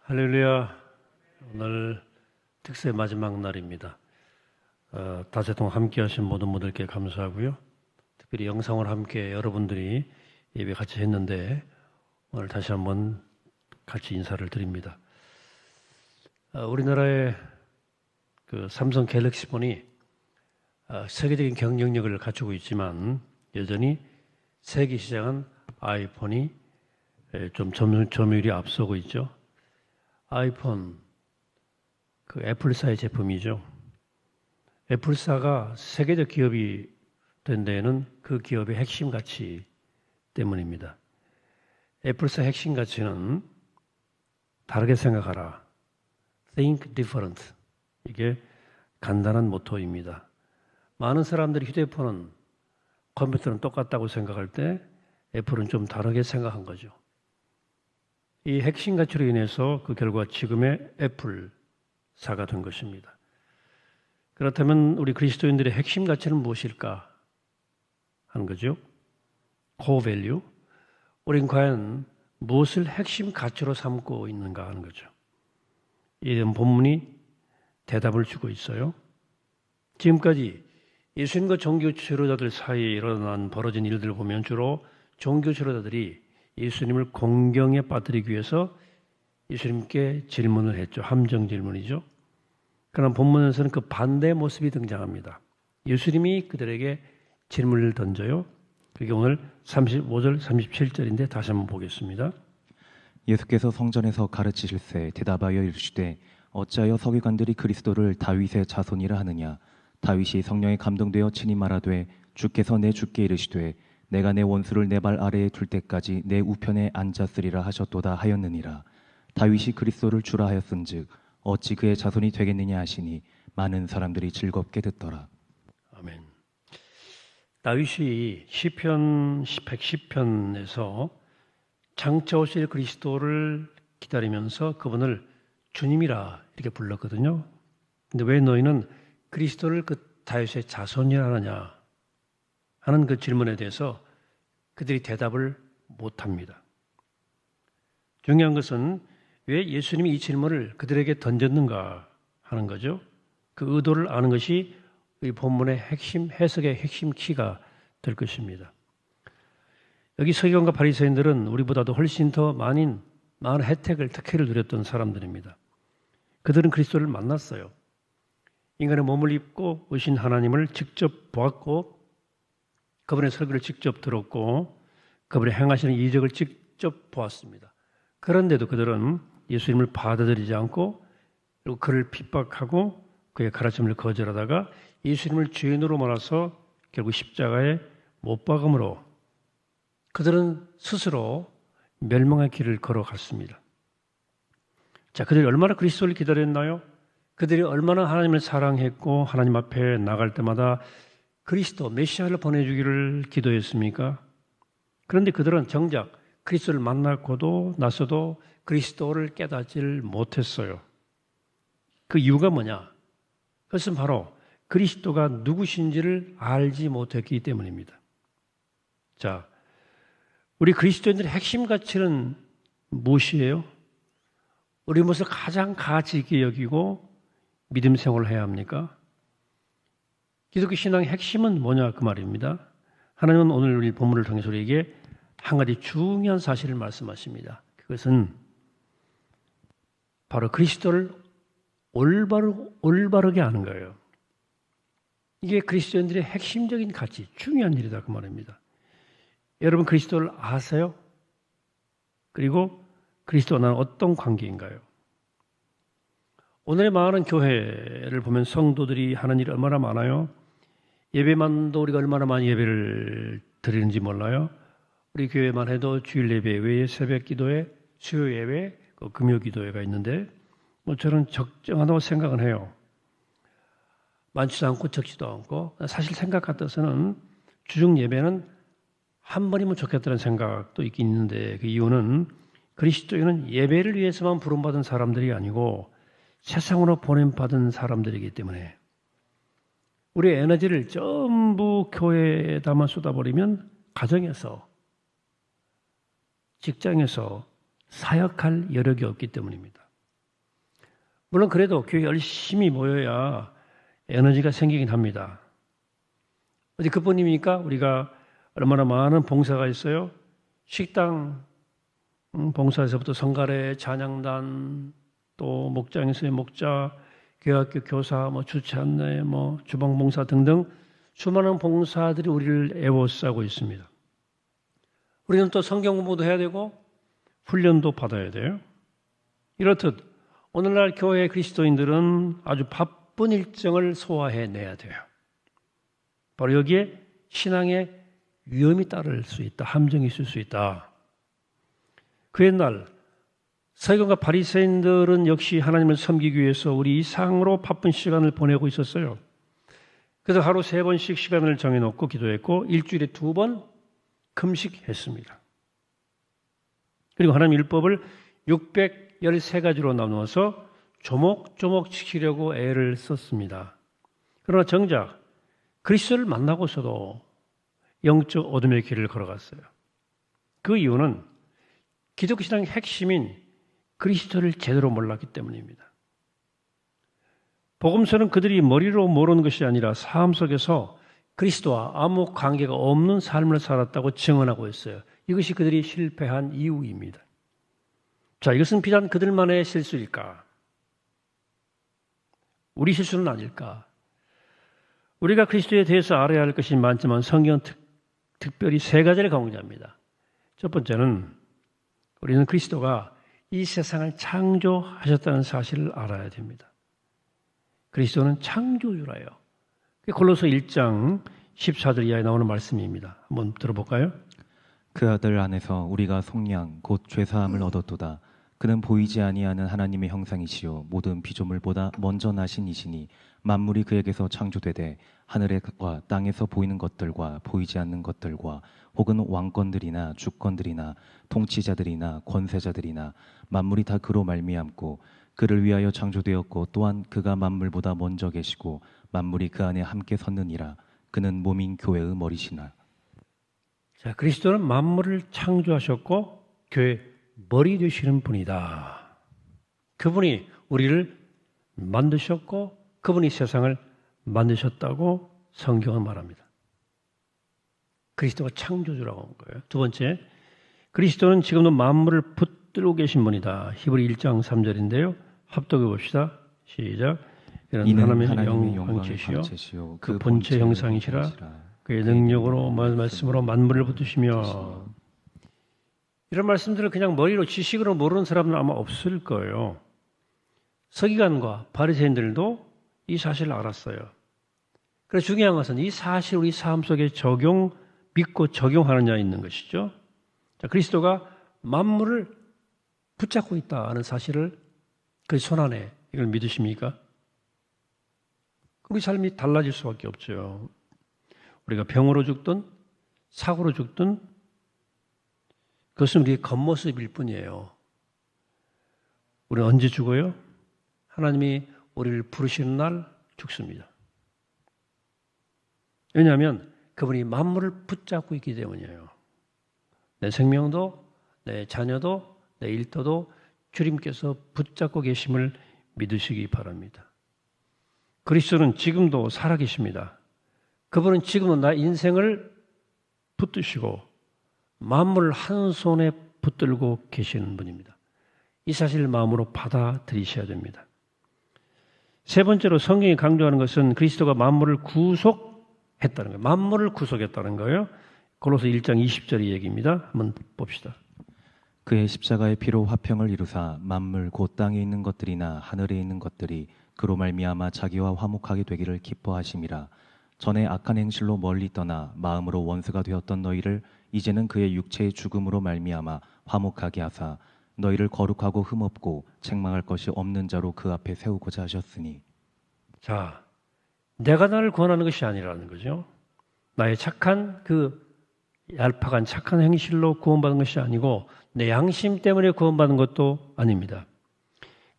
할렐루야. 오늘 특세 마지막 날입니다. 다세통 함께 하신 모든 분들께 감사하고요. 특별히 영상을 함께 여러분들이 예배 같이 했는데 오늘 다시 한번 같이 인사를 드립니다. 우리나라의 그 삼성 갤럭시폰이 세계적인 경쟁력을 갖추고 있지만 여전히 세계 시장은 아이폰이 좀 점유율이 앞서고 있죠. 아이폰, 그 애플사의 제품이죠. 애플사가 세계적 기업이 된 데에는 그 기업의 핵심 가치 때문입니다. 애플사 핵심 가치는 다르게 생각하라. Think different. 이게 간단한 모토입니다. 많은 사람들이 휴대폰은 컴퓨터는 똑같다고 생각할 때 애플은 좀 다르게 생각한 거죠. 이 핵심 가치로 인해서 그 결과 지금의 애플사가 된 것입니다. 그렇다면 우리 그리스도인들의 핵심 가치는 무엇일까 하는 거죠. Core value. 우린 과연 무엇을 핵심 가치로 삼고 있는가 하는 거죠. 이런 본문이 대답을 주고 있어요. 지금까지 예수님과 종교 지도자들 사이에 벌어진 일들을 보면 주로 종교 지도자들이 예수님을 공경에 빠뜨리기 위해서 예수님께 질문을 했죠. 함정 질문이죠. 그러나 본문에서는 그 반대의 모습이 등장합니다. 예수님이 그들에게 질문을 던져요. 그게 오늘 35절, 37절인데 다시 한번 보겠습니다. 예수께서 성전에서 가르치실새 대답하여 이르시되 어찌하여 서기관들이 그리스도를 다윗의 자손이라 하느냐. 다윗이 성령에 감동되어 친히 말하되 주께서 내 주께 이르시되 내가 내 원수를 내 발 아래에 둘 때까지 내 우편에 앉았으리라 하셨도다 하였느니라. 다윗이 그리스도를 주라 하였은즉 어찌 그의 자손이 되겠느냐 하시니 많은 사람들이 즐겁게 듣더라. 아멘. 다윗이 시편 110편에서 장차 오실 그리스도를 기다리면서 그분을 주님이라 이렇게 불렀거든요. 근데 왜 너희는 그리스도를 그 다윗의 자손이라 하느냐 하는 그 질문에 대해서 그들이 대답을 못합니다. 중요한 것은 왜 예수님이 이 질문을 그들에게 던졌는가 하는 거죠. 그 의도를 아는 것이 이 본문의 핵심, 해석의 핵심 키가 될 것입니다. 여기 서기관과 바리새인들은 우리보다도 훨씬 더 많은 혜택을, 특혜를 누렸던 사람들입니다. 그들은 그리스도를 만났어요. 인간의 몸을 입고 오신 하나님을 직접 보았고 그분의 설교를 직접 들었고 그분의 행하시는 이적을 직접 보았습니다. 그런데도 그들은 예수님을 받아들이지 않고 그리고 그를 핍박하고 그의 가르침을 거절하다가 예수님을 죄인으로 몰아서 결국 십자가에 못 박음으로 그들은 스스로 멸망의 길을 걸어갔습니다. 자, 그들이 얼마나 그리스도를 기다렸나요? 그들이 얼마나 하나님을 사랑했고 하나님 앞에 나갈 때마다 그리스도 메시아를 보내주기를 기도했습니까? 그런데 그들은 정작 그리스도를 만났고도 나서도 그리스도를 깨닫지를 못했어요. 그 이유가 뭐냐? 그것은 바로 그리스도가 누구신지를 알지 못했기 때문입니다. 자, 우리 그리스도인들의 핵심 가치는 무엇이에요? 우리 무엇을 가장 가치 있게 여기고 믿음 생활을 해야 합니까? 기독교 신앙의 핵심은 뭐냐 그 말입니다. 하나님은 오늘 우리 본문을 통해서 우리에게 한 가지 중요한 사실을 말씀하십니다. 그것은 바로 그리스도를 올바르게 아는 거예요. 이게 그리스도인들의 핵심적인 가치, 중요한 일이다 그 말입니다. 여러분 그리스도를 아세요? 그리고 그리스도와 나는 어떤 관계인가요? 오늘의 많은 교회를 보면 성도들이 하는 일이 얼마나 많아요? 예배만도 우리가 얼마나 많이 예배를 드리는지 몰라요? 우리 교회만 해도 주일 예배 외에 새벽 기도회, 수요 예배, 금요 기도회가 있는데 저는 적정하다고 생각은 해요. 많지도 않고 적지도 않고 사실 생각 같아서는 주중 예배는 한 번이면 좋겠다는 생각도 있긴 있는데 그 이유는 그리스도인은 예배를 위해서만 부름받은 사람들이 아니고 세상으로 보냄받은 사람들이기 때문에 우리의 에너지를 전부 교회에다만 쏟아버리면 가정에서, 직장에서 사역할 여력이 없기 때문입니다. 물론 그래도 교회 열심히 모여야 에너지가 생기긴 합니다. 어디 그뿐입니까? 우리가 얼마나 많은 봉사가 있어요. 식당 봉사에서부터 성가래, 찬양단, 또 목장에서의 목자, 교회학교 교사, 주차 안내, 주방 봉사 등등 수많은 봉사들이 우리를 애워싸고 있습니다. 우리는 또 성경 공부도 해야 되고 훈련도 받아야 돼요. 이렇듯 오늘날 교회 그리스도인들은 아주 바쁜 일정을 소화해내야 돼요. 바로 여기에 신앙의 위험이 따를 수 있다. 함정이 있을 수 있다. 그 옛날 서기관과 바리새인들은 역시 하나님을 섬기기 위해서 우리 이상으로 바쁜 시간을 보내고 있었어요. 그래서 하루 3번씩 시간을 정해놓고 기도했고 일주일에 2번 금식했습니다. 그리고 하나님 율법을 613가지로 나누어서 조목조목 지키려고 애를 썼습니다. 그러나 정작 그리스도를 만나고서도 영적 어둠의 길을 걸어갔어요. 그 이유는 기독교 신앙의 핵심인 그리스도를 제대로 몰랐기 때문입니다. 복음서는 그들이 머리로 모르는 것이 아니라 삶 속에서 그리스도와 아무 관계가 없는 삶을 살았다고 증언하고 있어요. 이것이 그들이 실패한 이유입니다. 자, 이것은 비단 그들만의 실수일까? 우리 실수는 아닐까? 우리가 그리스도에 대해서 알아야 할 것이 많지만 성경은 특별히 3가지를 강조합니다. 첫 번째는 우리는 그리스도가 이 세상을 창조하셨다는 사실을 알아야 됩니다. 그리스도는 창조주라요. 골로새 1장 14절 이하에 나오는 말씀입니다. 한번 들어볼까요? 그 아들 안에서 우리가 속량 곧 죄사함을 얻었도다. 그는 보이지 아니하는 하나님의 형상이시요 모든 피조물보다 먼저 나신 이시니 만물이 그에게서 창조되되 하늘과 땅에서 보이는 것들과 보이지 않는 것들과 혹은 왕권들이나 주권들이나 통치자들이나 권세자들이나 만물이 다 그로 말미암고 그를 위하여 창조되었고 또한 그가 만물보다 먼저 계시고 만물이 그 안에 함께 섰느니라. 그는 몸인 교회의 머리시나. 자, 그리스도는 만물을 창조하셨고 교회 머리 되시는 분이다. 그분이 우리를 만드셨고 그분이 세상을 만드셨다고 성경은 말합니다. 그리스도가 창조주라고 한 거예요. 두 번째, 그리스도는 지금도 만물을 붙들고 계신 분이다. 히브리 1장 3절인데요. 합독해 봅시다. 시작. 이는 하나님의 영광이시요 그 본체 형상이시라. 그의 능력으로 말씀으로 만물을 붙드시며. 이런 말씀들을 그냥 머리로 지식으로 모르는 사람은 아마 없을 거예요. 서기관과 바리새인들도 이 사실을 알았어요. 그래서 중요한 것은 이 사실 우리 삶 속에 믿고 적용하느냐 있는 것이죠. 자, 그리스도가 만물을 붙잡고 있다는 사실을 그 손안에 이걸 믿으십니까? 우리 삶이 달라질 수밖에 없죠. 우리가 병으로 죽든 사고로 죽든 그것은 우리의 겉모습일 뿐이에요. 우리는 언제 죽어요? 하나님이 우리를 부르시는 날 죽습니다. 왜냐하면 그분이 만물을 붙잡고 있기 때문이에요. 내 생명도, 내 자녀도, 내 일터도 주님께서 붙잡고 계심을 믿으시기 바랍니다. 그리스도는 지금도 살아계십니다. 그분은 지금도 나의 인생을 붙드시고 만물을 한 손에 붙들고 계시는 분입니다. 이 사실을 마음으로 받아들이셔야 됩니다. 세 번째로 성경이 강조하는 것은 그리스도가 만물을 구속했다는 거예요. 만물을 구속했다는 거예요. 골로새 1장 20절의 얘기입니다. 한번 봅시다. 그의 십자가의 피로 화평을 이루사 만물 곧 땅에 있는 것들이나 하늘에 있는 것들이 그로 말미암아 자기와 화목하게 되기를 기뻐하심이라. 전에 악한 행실로 멀리 떠나 마음으로 원수가 되었던 너희를 이제는 그의 육체의 죽음으로 말미암아 화목하게 하사 너희를 거룩하고 흠없고 책망할 것이 없는 자로 그 앞에 세우고자 하셨으니. 자, 내가 나를 구원하는 것이 아니라는 거죠. 나의 착한 얄팍한 착한 행실로 구원받은 것이 아니고 내 양심 때문에 구원받은 것도 아닙니다.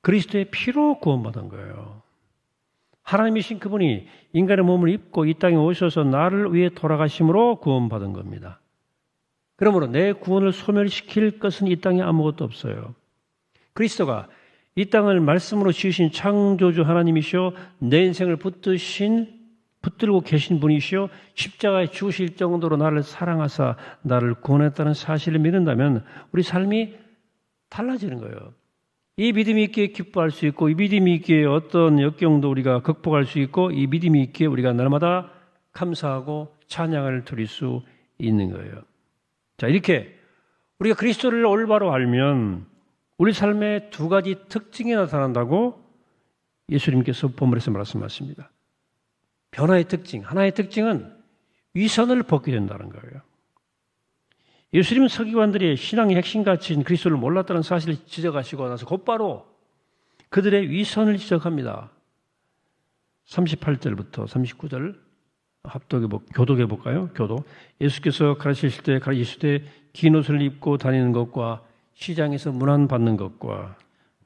그리스도의 피로 구원받은 거예요. 하나님이신 그분이 인간의 몸을 입고 이 땅에 오셔서 나를 위해 돌아가심으로 구원받은 겁니다. 그러므로 내 구원을 소멸시킬 것은 이 땅에 아무것도 없어요. 그리스도가 이 땅을 말씀으로 지으신 창조주 하나님이시오, 내 인생을 붙들고 계신 분이시오, 십자가에 죽으실 정도로 나를 사랑하사 나를 구원했다는 사실을 믿는다면 우리 삶이 달라지는 거예요. 이 믿음이 있기에 기뻐할 수 있고, 이 믿음이 있기에 어떤 역경도 우리가 극복할 수 있고, 이 믿음이 있기에 우리가 날마다 감사하고 찬양을 드릴 수 있는 거예요. 자, 이렇게 우리가 그리스도를 올바로 알면 우리 삶에 두 가지 특징이 나타난다고 예수님께서 본문에서 말씀하십니다. 변화의 특징, 하나의 특징은 위선을 벗게 된다는 거예요. 예수님은 서기관들이 신앙의 핵심 가치인 그리스도를 몰랐다는 사실을 지적하시고 나서 곧바로 그들의 위선을 지적합니다. 38절부터 39절 교독해 볼까요? 교독. 예수께서 가르치실 때 가르치실 때 긴 옷을 입고 다니는 것과 시장에서 문안받는 것과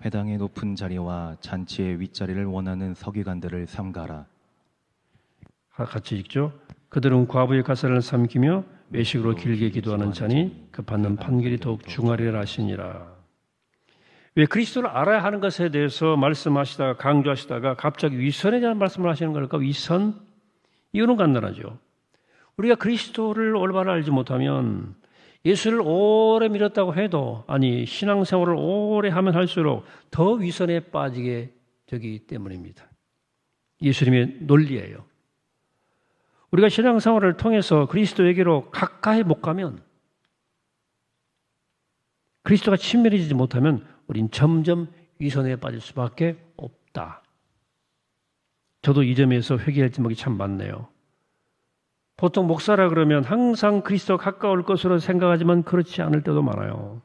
회당의 높은 자리와 잔치의 윗자리를 원하는 서기관들을 삼가라. 같이 읽죠. 그들은 과부의 가사를 삼키며 외식으로 길게 기도하는 자니 그 받는 판결이 더욱 중하리라 하시니라. 왜 그리스도를 알아야 하는 것에 대해서 말씀하시다가 강조하시다가 갑자기 위선에 대한 말씀을 하시는 걸까? 위선? 이유는 간단하죠. 우리가 그리스도를 올바로 알지 못하면 예수를 오래 믿었다고 해도 신앙생활을 오래 하면 할수록 더 위선에 빠지게 되기 때문입니다. 예수님의 논리예요. 우리가 신앙생활을 통해서 그리스도에게로 가까이 못 가면, 그리스도가 친밀해지지 못하면 우린 점점 위선에 빠질 수밖에 없다. 저도 이 점에서 회개할 제목이 참 많네요. 보통 목사라 그러면 항상 그리스도와 가까울 것으로 생각하지만 그렇지 않을 때도 많아요.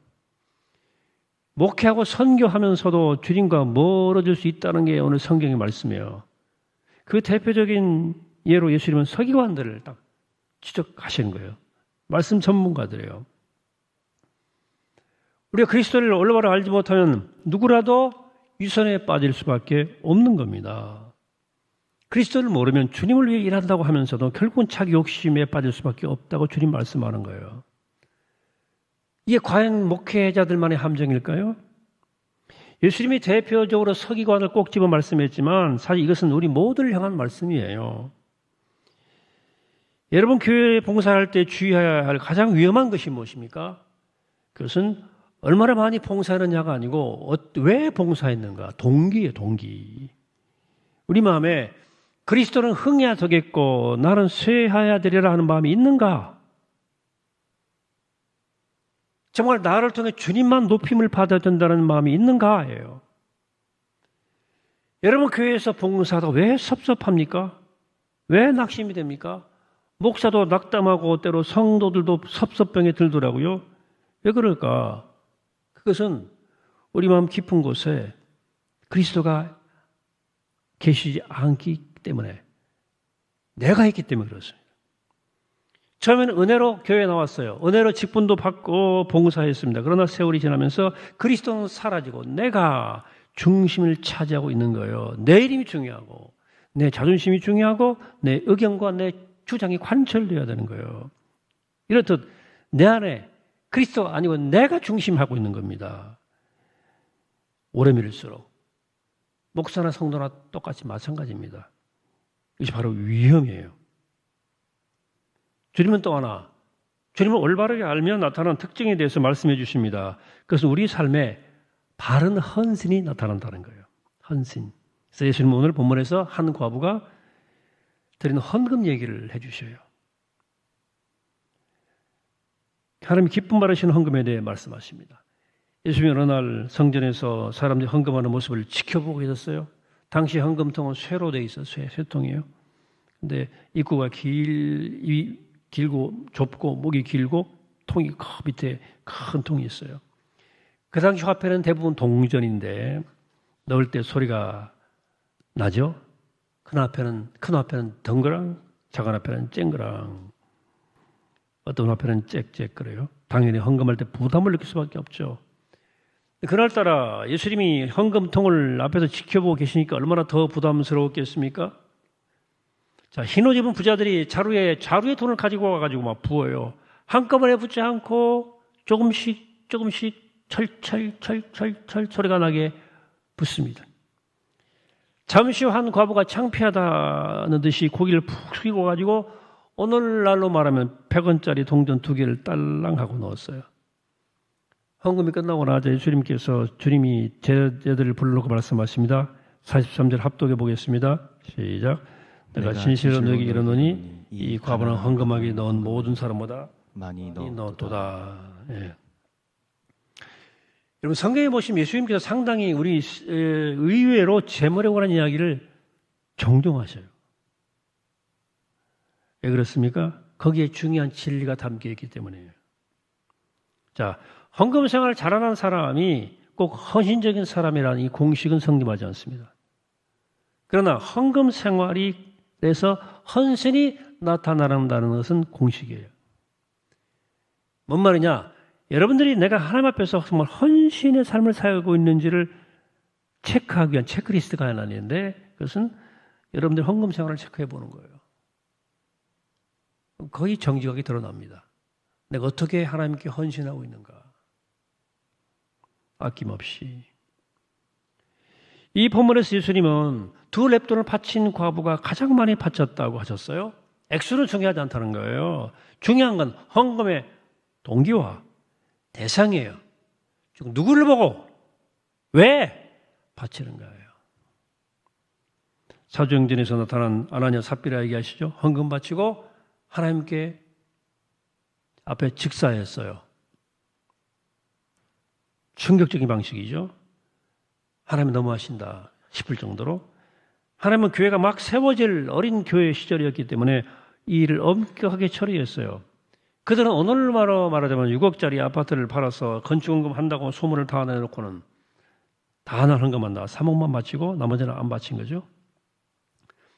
목회하고 선교하면서도 주님과 멀어질 수 있다는 게 오늘 성경의 말씀이에요. 그 대표적인 예로 예수님은 서기관들을 딱 지적하시는 거예요. 말씀 전문가들이에요. 우리가 그리스도를 올바로 알지 못하면 누구라도 위선에 빠질 수밖에 없는 겁니다. 그리스도를 모르면 주님을 위해 일한다고 하면서도 결국은 자기 욕심에 빠질 수밖에 없다고 주님 말씀하는 거예요. 이게 과연 목회자들만의 함정일까요? 예수님이 대표적으로 서기관을 꼭 집어 말씀했지만 사실 이것은 우리 모두를 향한 말씀이에요. 여러분 교회 봉사할 때 주의해야 할 가장 위험한 것이 무엇입니까? 그것은 얼마나 많이 봉사하느냐가 아니고 왜 봉사했는가? 동기예요, 동기. 우리 마음에 그리스도는 흥해야 되겠고 나는 쇠하여야 되리라 하는 마음이 있는가? 정말 나를 통해 주님만 높임을 받아야 된다는 마음이 있는가예요. 여러분 교회에서 봉사하다가 왜 섭섭합니까? 왜 낙심이 됩니까? 목사도 낙담하고 때로 성도들도 섭섭병에 들더라고요. 왜 그럴까? 그것은 우리 마음 깊은 곳에 그리스도가 계시지 않기 때문에, 내가 있기 때문에 그렇습니다. 처음에는 은혜로 교회에 나왔어요. 은혜로 직분도 받고 봉사했습니다. 그러나 세월이 지나면서 그리스도는 사라지고 내가 중심을 차지하고 있는 거예요. 내 이름이 중요하고 내 자존심이 중요하고 내 의견과 내 주장이 관철되어야 되는 거예요. 이렇듯 내 안에 그리스도가 아니고 내가 중심하고 있는 겁니다. 오래 믿을수록 목사나 성도나 똑같이 마찬가지입니다. 이것이 바로 위험이에요. 주님은 또 하나, 주님을 올바르게 알면 나타나는 특징에 대해서 말씀해 주십니다. 그것은 우리 삶에 바른 헌신이 나타난다는 거예요. 헌신. 그래서 예수님은 오늘 본문에서 한 과부가 드리는 헌금 얘기를 해 주셔요. 하나님이 기쁨 받으시는 헌금에 대해 말씀하십니다. 예수님이 어느 날 성전에서 사람들이 헌금하는 모습을 지켜보고 계셨어요. 당시 헌금통은 쇠로 되어 있어요. 쇠통이에요. 근데 입구가 길고 좁고 목이 길고 통이 밑에 큰 통이 있어요. 그 당시 화폐는 대부분 동전인데 넣을 때 소리가 나죠. 큰 화폐는 덩그랑, 작은 화폐는 쨍그랑, 어떤 화폐는 짹짹 그래요. 당연히 헌금할 때 부담을 느낄 수밖에 없죠. 그날따라 예수님이 헌금통을 앞에서 지켜보고 계시니까 얼마나 더 부담스러웠겠습니까? 자, 흰 옷 입은 부자들이 자루에 돈을 가지고 와가지고 막 부어요. 한꺼번에 붓지 않고 조금씩 철철 소리가 나게 붓습니다. 잠시 후 한 과부가 창피하다는 듯이 고개를 푹 숙이고 가지고 오늘날로 말하면 100원짜리 동전 2개를 딸랑하고 넣었어요. 헌금이 끝나고 나자 예수님께서 주님이 제자들을 불러놓고 말씀하십니다. 43절 합독해 보겠습니다. 시작. 내가 진실로 너에게 이르노니 이 과부는 헌금하게 넣은 모든 사람보다 많이 넣었도다. 예. 여러분 성경에 보시면 예수님께서 상당히 우리 의외로 재물에 관한 이야기를 정정하셔요. 왜 그렇습니까? 거기에 중요한 진리가 담겨 있기 때문이에요. 자, 헌금 생활을 잘하는 사람이 꼭 헌신적인 사람이라는 이 공식은 성립하지 않습니다. 그러나 헌금 생활에서 헌신이 나타난다는 것은 공식이에요. 뭔 말이냐? 여러분들이 내가 하나님 앞에서 정말 헌신의 삶을 살고 있는지를 체크하기 위한 체크리스트가 하나 있는데 그것은 여러분들 헌금 생활을 체크해 보는 거예요. 거의 정직하게 드러납니다. 내가 어떻게 하나님께 헌신하고 있는가? 아낌없이. 이 본문에서 예수님은 2렙돈을 바친 과부가 가장 많이 바쳤다고 하셨어요. 액수는 중요하지 않다는 거예요. 중요한 건 헌금의 동기와 대상이에요. 즉 누구를 보고 왜 바치는 거예요. 사도행전에서 나타난 아나니아 삽비라 얘기하시죠. 헌금 바치고 하나님께 앞에 직사했어요. 충격적인 방식이죠. 하나님이 너무하신다 싶을 정도로 하나님은 교회가 막 세워질 어린 교회 시절이었기 때문에 이 일을 엄격하게 처리했어요. 그들은 오늘날로 말하자면 6억짜리 아파트를 팔아서 건축원금 한다고 소문을 다 내놓고는 다 하나 헌금한다. 3억만 바치고 나머지는 안 바친 거죠.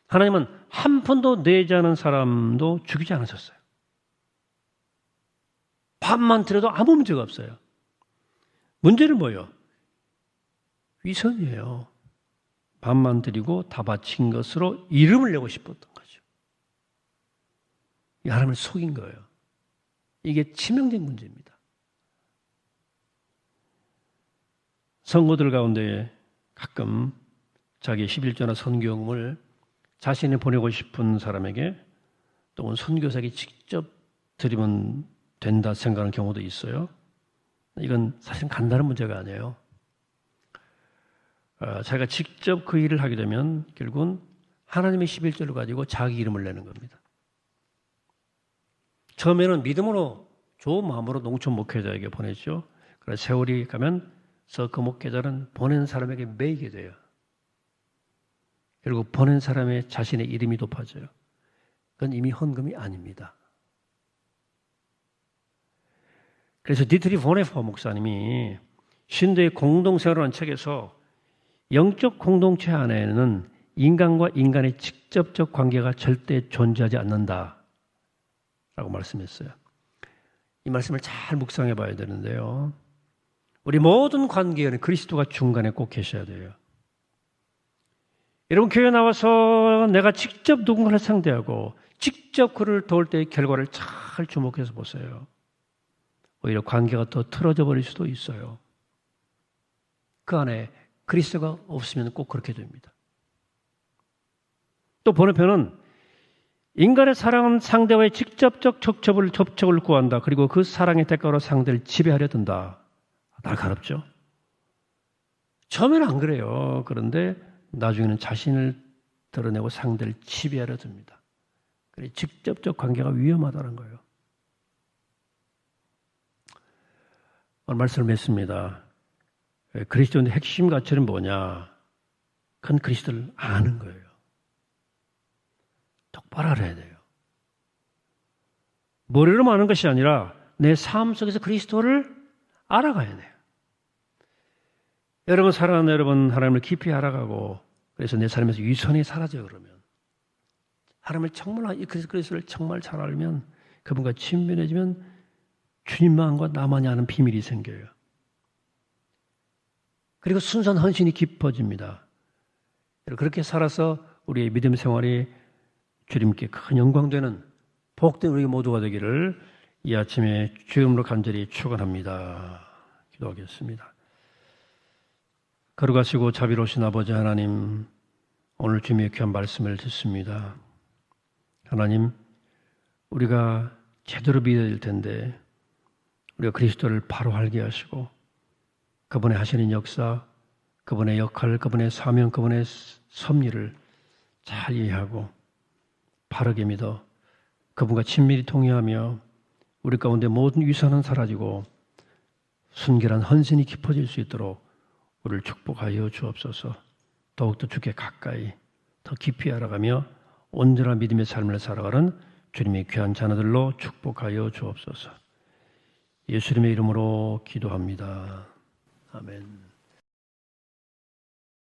하나님은 한 푼도 내지 않은 사람도 죽이지 않으셨어요. 밥만 드려도 아무 문제가 없어요. 문제는 뭐예요? 위선이에요. 밥만 드리고 다 바친 것으로 이름을 내고 싶었던 거죠. 이 하나님을 속인 거예요. 이게 치명적인 문제입니다. 성도들 가운데 가끔 자기 11조나 선교금을 자신이 보내고 싶은 사람에게 또는 선교사에게 직접 드리면 된다 생각하는 경우도 있어요. 이건 사실 간단한 문제가 아니에요. 자기가 직접 그 일을 하게 되면 결국은 하나님의 11조를 가지고 자기 이름을 내는 겁니다. 처음에는 믿음으로 좋은 마음으로 농촌 목회자에게 보냈죠. 그래서 세월이 가면서 그 목회자는 보낸 사람에게 매이게 돼요. 그리고 보낸 사람의 자신의 이름이 높아져요. 그건 이미 헌금이 아닙니다. 그래서 디트리 보네퍼 목사님이 신도의 공동생활이라는 책에서 영적 공동체 안에는 인간과 인간의 직접적 관계가 절대 존재하지 않는다 라고 말씀했어요. 이 말씀을 잘 묵상해 봐야 되는데요. 우리 모든 관계에는 그리스도가 중간에 꼭 계셔야 돼요. 여러분 교회 나와서 내가 직접 누군가를 상대하고 직접 그를 도울 때의 결과를 잘 주목해서 보세요. 오히려 관계가 더 틀어져 버릴 수도 있어요. 그 안에 그리스도가 없으면 꼭 그렇게 됩니다. 또 번외편은 인간의 사랑은 상대와의 직접적 접촉을 구한다. 그리고 그 사랑의 대가로 상대를 지배하려 든다. 날카롭죠? 처음에는 안 그래요. 그런데 나중에는 자신을 드러내고 상대를 지배하려 듭니다. 그래서 직접적 관계가 위험하다는 거예요. 오늘 말씀을 맺습니다. 그리스도의 핵심 가치는 뭐냐? 큰 그리스도를 아는 거예요. 똑바로 알아야 돼요. 머리로 아는 것이 아니라 내 삶 속에서 그리스도를 알아가야 돼요. 여러분 사랑하는 여러분 하나님을 깊이 알아가고 그래서 내 삶에서 위선이 사라져요. 그러면 하나님을 정말 그리스도를 정말 잘 알면 그분과 친밀해지면 주님만과 나만이 아는 비밀이 생겨요. 그리고 순수한 헌신이 깊어집니다. 그렇게 살아서 우리의 믿음 생활이 주님께 큰 영광되는 복된 우리 모두가 되기를 이 아침에 주님으로 간절히 축원합니다. 기도하겠습니다. 거룩하시고 자비로우신 아버지 하나님, 오늘 주님의 귀한 말씀을 듣습니다. 하나님, 우리가 제대로 믿어야 될 텐데 우리가 그리스도를 바로 알게 하시고 그분의 하시는 역사, 그분의 역할, 그분의 사명, 그분의 섭리를 잘 이해하고 바르게 믿어 그분과 친밀히 통회하며 우리 가운데 모든 위선은 사라지고 순결한 헌신이 깊어질 수 있도록 우리를 축복하여 주옵소서. 더욱더 주께 가까이 더 깊이 알아가며 온전한 믿음의 삶을 살아가는 주님의 귀한 자녀들로 축복하여 주옵소서. 예수님의 이름으로 기도합니다. 아멘.